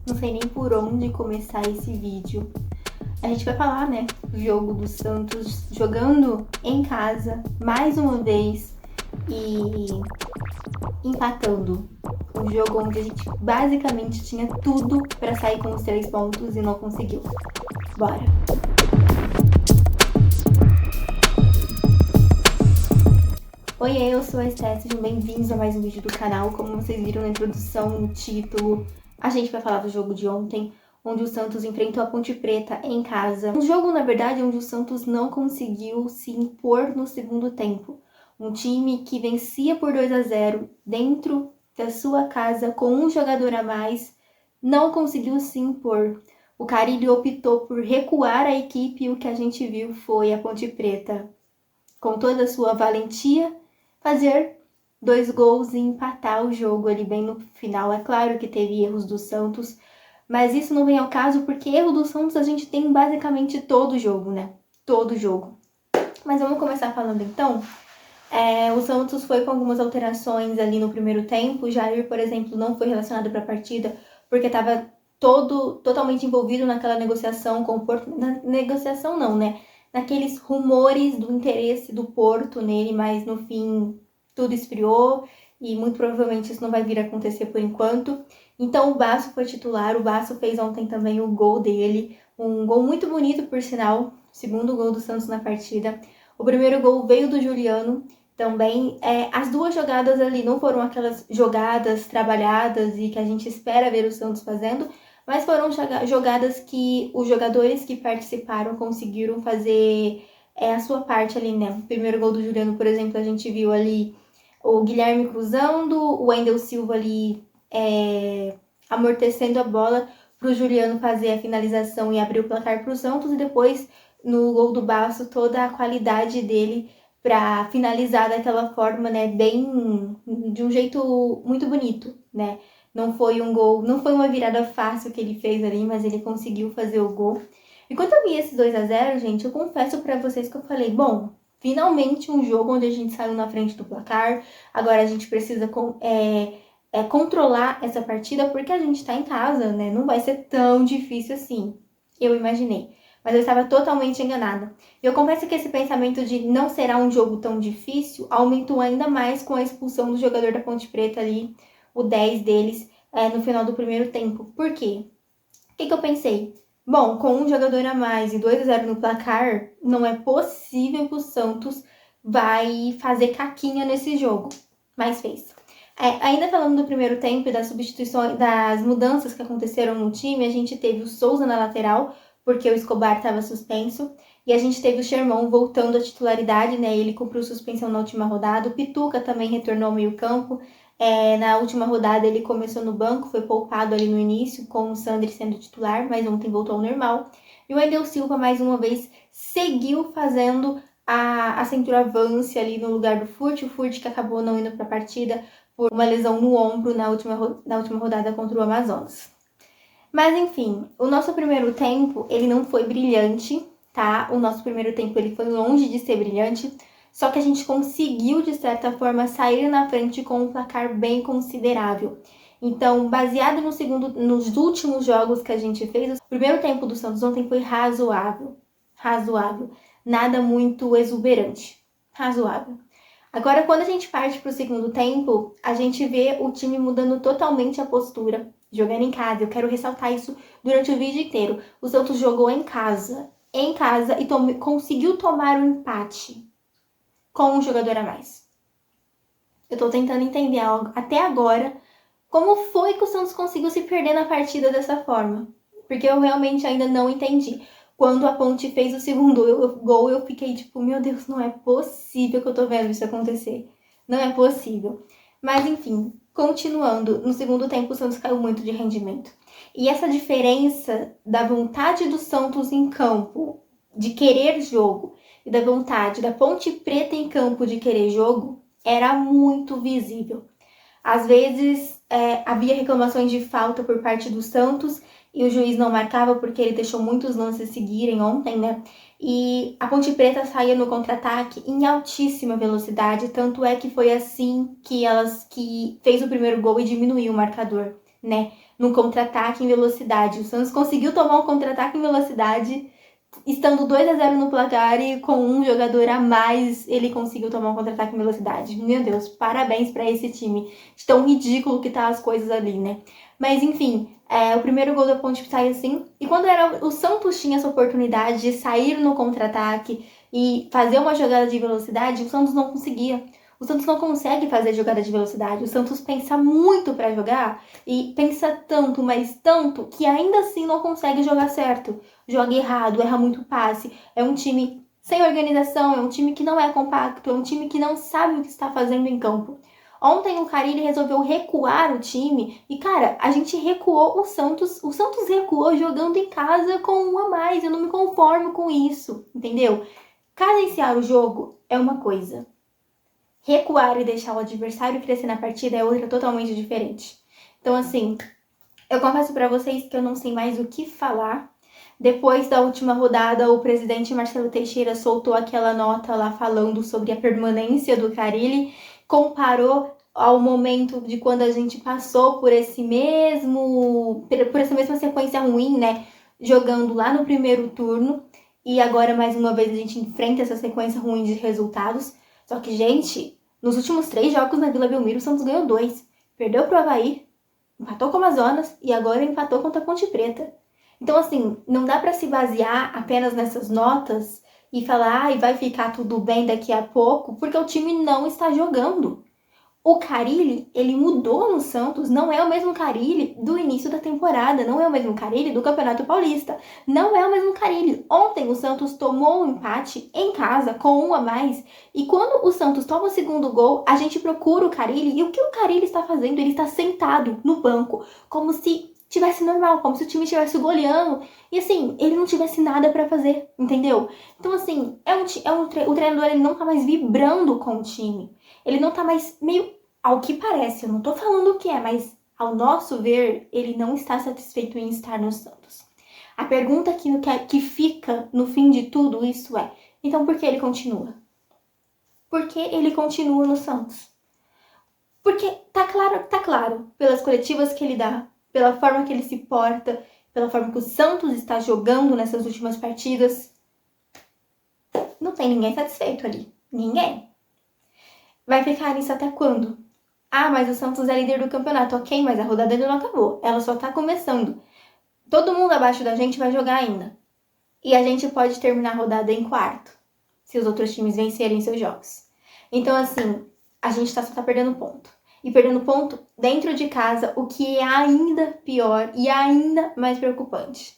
Não sei nem por onde começar esse vídeo. A gente vai falar, né, do jogo do Santos jogando em casa, mais uma vez, e empatando. Um jogo onde a gente basicamente tinha tudo para sair com os 3 pontos e não conseguiu. Bora! Oiê, eu sou a Esté, sejam bem-vindos a mais um vídeo do canal. Como vocês viram na introdução, no título, a gente vai falar do jogo de ontem, onde o Santos enfrentou a Ponte Preta em casa. Um jogo, na verdade, onde o Santos não conseguiu se impor no segundo tempo. Um time que vencia por 2-0 dentro da sua casa com um jogador a mais, não conseguiu se impor. O Carille optou por recuar a equipe e o que a gente viu foi a Ponte Preta, com toda a sua valentia, fazer 2 gols e empatar o jogo ali bem no final. É claro que teve erros do Santos, mas isso não vem ao caso porque erro do Santos a gente tem basicamente todo jogo, né? Todo jogo. Mas vamos começar falando então. O Santos foi com algumas alterações ali no primeiro tempo. O Jair, por exemplo, não foi relacionado para a partida porque estava totalmente envolvido naquela negociação com o Porto. Na negociação não, né? Naqueles rumores do interesse do Porto nele, mas no fim tudo esfriou e muito provavelmente isso não vai vir a acontecer por enquanto. Então o Basso foi titular, o Basso fez ontem também o gol dele, um gol muito bonito por sinal, segundo gol do Santos na partida. O primeiro gol veio do Juliano também. As duas jogadas ali não foram aquelas jogadas trabalhadas e que a gente espera ver o Santos fazendo, mas foram jogadas que os jogadores que participaram conseguiram fazer a sua parte ali, né? O primeiro gol do Juliano, por exemplo, a gente viu ali o Guilherme cruzando, o Wendel Silva ali amortecendo a bola para o Juliano fazer a finalização e abrir o placar para o Santos, e depois no gol do Basso toda a qualidade dele para finalizar daquela forma, né, bem de um jeito muito bonito, né? Não foi um gol, não foi uma virada fácil que ele fez ali, mas ele conseguiu fazer o gol. E quando eu vi esses 2-0, gente, eu confesso para vocês que eu falei, bom, finalmente um jogo onde a gente saiu na frente do placar. Agora a gente precisa controlar essa partida porque a gente tá em casa, né? Não vai ser tão difícil assim, eu imaginei. Mas eu estava totalmente enganada. Eu confesso que esse pensamento de não será um jogo tão difícil aumentou ainda mais com a expulsão do jogador da Ponte Preta ali, o 10 deles, no final do primeiro tempo. Por quê? O que eu pensei? Bom, com um jogador a mais e 2-0 no placar, não é possível que o Santos vai fazer caquinha nesse jogo. Mas fez. Ainda falando do primeiro tempo e das substituições, das mudanças que aconteceram no time, a gente teve o Souza na lateral, porque o Escobar estava suspenso, e a gente teve o Sherman voltando à titularidade, né? Ele cumpriu suspensão na última rodada. O Pituca também retornou ao meio-campo. Na última rodada ele começou no banco, foi poupado ali no início, com o Sandri sendo titular, mas ontem voltou ao normal. E o Wendel Silva, mais uma vez, seguiu fazendo a centroavance ali no lugar do Furt. O Furt que acabou não indo para a partida por uma lesão no ombro na última rodada contra o Amazonas. Mas enfim, o nosso primeiro tempo, ele não foi brilhante, tá? O nosso primeiro tempo, ele foi longe de ser brilhante, só que a gente conseguiu, de certa forma, sair na frente com um placar bem considerável. Então, baseado nos últimos jogos que a gente fez, o primeiro tempo do Santos ontem foi razoável. Razoável. Nada muito exuberante. Razoável. Agora, quando a gente parte para o segundo tempo, a gente vê o time mudando totalmente a postura, jogando em casa. Eu quero ressaltar isso durante o vídeo inteiro. O Santos jogou em casa e conseguiu tomar um empate com um jogador a mais. Eu tô tentando entender até agora como foi que o Santos conseguiu se perder na partida dessa forma, porque eu realmente ainda não entendi. Quando a Ponte fez o segundo gol, eu fiquei tipo, meu Deus, não é possível que eu tô vendo isso acontecer. Não é possível. Mas enfim, continuando, no segundo tempo o Santos caiu muito de rendimento. E essa diferença da vontade do Santos em campo de querer jogo e da vontade da Ponte Preta em campo de querer jogo era muito visível. Às vezes havia reclamações de falta por parte do Santos e o juiz não marcava porque ele deixou muitos lances seguirem ontem, né? E a Ponte Preta saía no contra-ataque em altíssima velocidade, tanto é que foi assim que fez o primeiro gol e diminuiu o marcador, né? no contra-ataque em velocidade. O Santos conseguiu tomar um contra-ataque em velocidade, estando 2-0 no placar e com um jogador a mais, ele conseguiu tomar um contra-ataque em velocidade. Meu Deus, parabéns para esse time. De tão ridículo que tá as coisas ali, né? Mas enfim, o primeiro gol da Ponte sai assim. E quando o Santos tinha essa oportunidade de sair no contra-ataque e fazer uma jogada de velocidade, o Santos não conseguia. O Santos não consegue fazer jogada de velocidade. O Santos pensa muito para jogar e pensa tanto, mas tanto, que ainda assim não consegue jogar certo. Joga errado, erra muito passe. É um time sem organização, é um time que não é compacto, é um time que não sabe o que está fazendo em campo. Ontem o Carille resolveu recuar o time e, cara, a gente recuou o Santos. O Santos recuou jogando em casa com um a mais. Eu não me conformo com isso, entendeu? Cadenciar o jogo é uma coisa. Recuar e deixar o adversário crescer na partida é outra totalmente diferente. Então, assim, eu confesso para vocês que eu não sei mais o que falar. Depois da última rodada, o presidente Marcelo Teixeira soltou aquela nota lá falando sobre a permanência do Carille, comparou ao momento de quando a gente passou por essa mesma sequência ruim, né? Jogando lá no primeiro turno. E agora, mais uma vez, a gente enfrenta essa sequência ruim de resultados. Só que, gente, nos últimos 3 jogos na Vila Belmiro, o Santos ganhou 2. Perdeu pro Avaí, empatou com o Amazonas e agora empatou contra a Ponte Preta. Então, assim, não dá para se basear apenas nessas notas e falar, vai ficar tudo bem daqui a pouco, porque o time não está jogando. O Carille, ele mudou no Santos, não é o mesmo Carille do início da temporada, não é o mesmo Carille do Campeonato Paulista, não é o mesmo Carille. Ontem o Santos tomou um empate em casa com um a mais, e quando o Santos toma o segundo gol, a gente procura o Carille, e o que o Carille está fazendo? Ele está sentado no banco, como se tivesse normal, como se o time estivesse goleando, e assim, ele não tivesse nada para fazer, entendeu? Então assim, o treinador ele não tá mais vibrando com o time. Ele não tá mais meio, ao que parece, eu não tô falando o que é, mas ao nosso ver, ele não está satisfeito em estar no Santos. A pergunta que fica no fim de tudo isso é, então por que ele continua? Por que ele continua no Santos? Porque tá claro, pelas coletivas que ele dá, pela forma que ele se porta, pela forma que o Santos está jogando nessas últimas partidas, não tem ninguém satisfeito ali. Ninguém. Vai ficar nisso até quando? Ah, mas o Santos é líder do campeonato. Ok, mas a rodada ainda não acabou. Ela só tá começando. Todo mundo abaixo da gente vai jogar ainda. E a gente pode terminar a rodada em quarto, se os outros times vencerem seus jogos. Então, assim, a gente só tá perdendo ponto. E perdendo ponto dentro de casa, o que é ainda pior e ainda mais preocupante.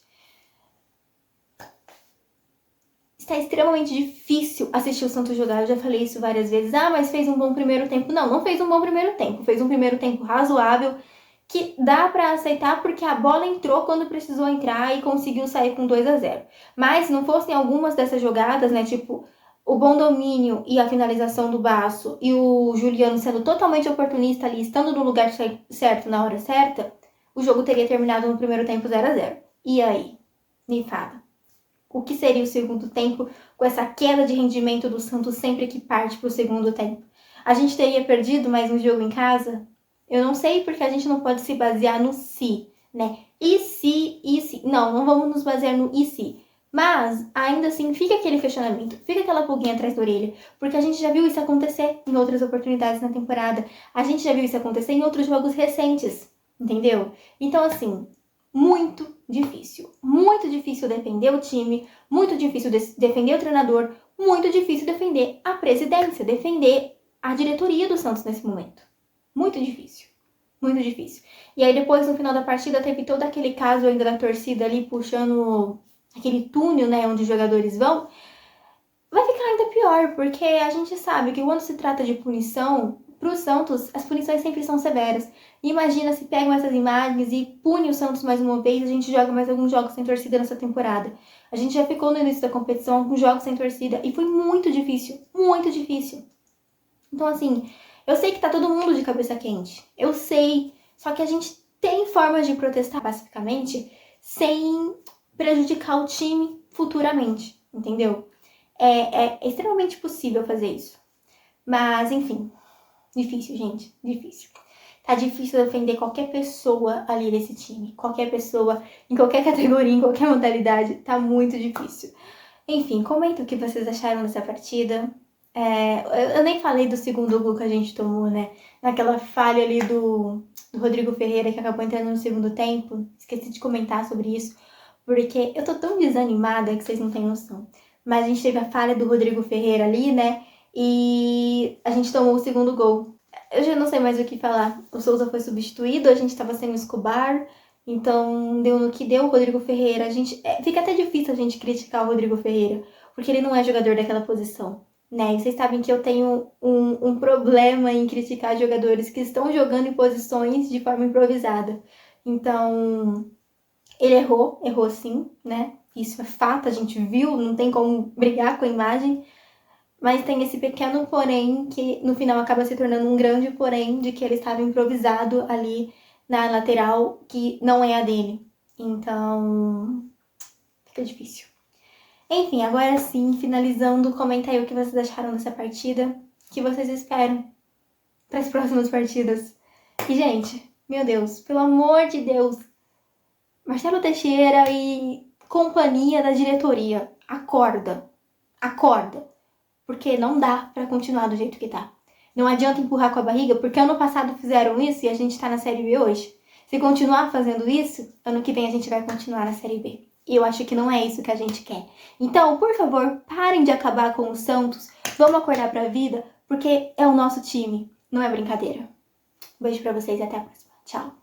Está extremamente difícil assistir o Santos jogar. Eu já falei isso várias vezes. Ah, mas fez um bom primeiro tempo. Não fez um bom primeiro tempo. Fez um primeiro tempo razoável, que dá para aceitar porque a bola entrou quando precisou entrar e conseguiu sair com 2-0. Mas se não fossem algumas dessas jogadas, né, tipo o bom domínio e a finalização do Baço e o Juliano sendo totalmente oportunista ali, estando no lugar certo na hora certa, o jogo teria terminado no primeiro tempo 0-0. E aí? Me fala. O que seria o segundo tempo com essa queda de rendimento do Santos sempre que parte para o segundo tempo? A gente teria perdido mais um jogo em casa? Eu não sei porque a gente não pode se basear no se, né? E se? Não vamos nos basear no e se. Mas, ainda assim, fica aquele questionamento, fica aquela pulguinha atrás da orelha, porque a gente já viu isso acontecer em outras oportunidades na temporada, a gente já viu isso acontecer em outros jogos recentes, entendeu? Então, assim, muito difícil defender o time, muito difícil defender o treinador, muito difícil defender a presidência, defender a diretoria do Santos nesse momento. Muito difícil. E aí depois, no final da partida, teve todo aquele caso ainda da torcida ali puxando aquele túnel, né, onde os jogadores vão. Vai ficar ainda pior, porque a gente sabe que quando se trata de punição, pro Santos, as punições sempre são severas. Imagina se pegam essas imagens e punem o Santos mais uma vez, a gente joga mais alguns jogos sem torcida nessa temporada. A gente já ficou no início da competição alguns jogos sem torcida e foi muito difícil. Então, assim, eu sei que tá todo mundo de cabeça quente. Eu sei. Só que a gente tem formas de protestar pacificamente sem prejudicar o time futuramente, entendeu? É extremamente possível fazer isso. Mas, enfim, difícil, gente, difícil. Tá difícil defender qualquer pessoa ali desse time. Qualquer pessoa, em qualquer categoria, em qualquer modalidade, tá muito difícil. Enfim, comenta o que vocês acharam dessa partida. Eu nem falei do segundo gol que a gente tomou, né? Naquela falha ali do Rodrigo Ferreira, que acabou entrando no segundo tempo. Esqueci de comentar sobre isso, porque eu tô tão desanimada que vocês não têm noção. Mas a gente teve a falha do Rodrigo Ferreira ali, né? E a gente tomou o segundo gol. Eu já não sei mais o que falar. O Souza foi substituído, a gente tava sem o Escobar, então deu no que deu. O Rodrigo Ferreira, fica até difícil a gente criticar o Rodrigo Ferreira, porque ele não é jogador daquela posição, né? E vocês sabem que eu tenho um problema em criticar jogadores que estão jogando em posições de forma improvisada. Então, ele errou sim, né? Isso é fato, a gente viu, não tem como brigar com a imagem. Mas tem esse pequeno porém que no final acaba se tornando um grande porém de que ele estava improvisado ali na lateral que não é a dele. Então, fica difícil. Enfim, agora sim, finalizando, comenta aí o que vocês acharam dessa partida, o que vocês esperam para as próximas partidas. E, gente, meu Deus, pelo amor de Deus, Marcelo Teixeira e companhia da diretoria, acorda, acorda. Porque não dá pra continuar do jeito que tá. Não adianta empurrar com a barriga, porque ano passado fizeram isso e a gente tá na Série B hoje. Se continuar fazendo isso, ano que vem a gente vai continuar na Série B. E eu acho que não é isso que a gente quer. Então, por favor, parem de acabar com o Santos. Vamos acordar pra vida, porque é o nosso time. Não é brincadeira. Um beijo pra vocês e até a próxima. Tchau.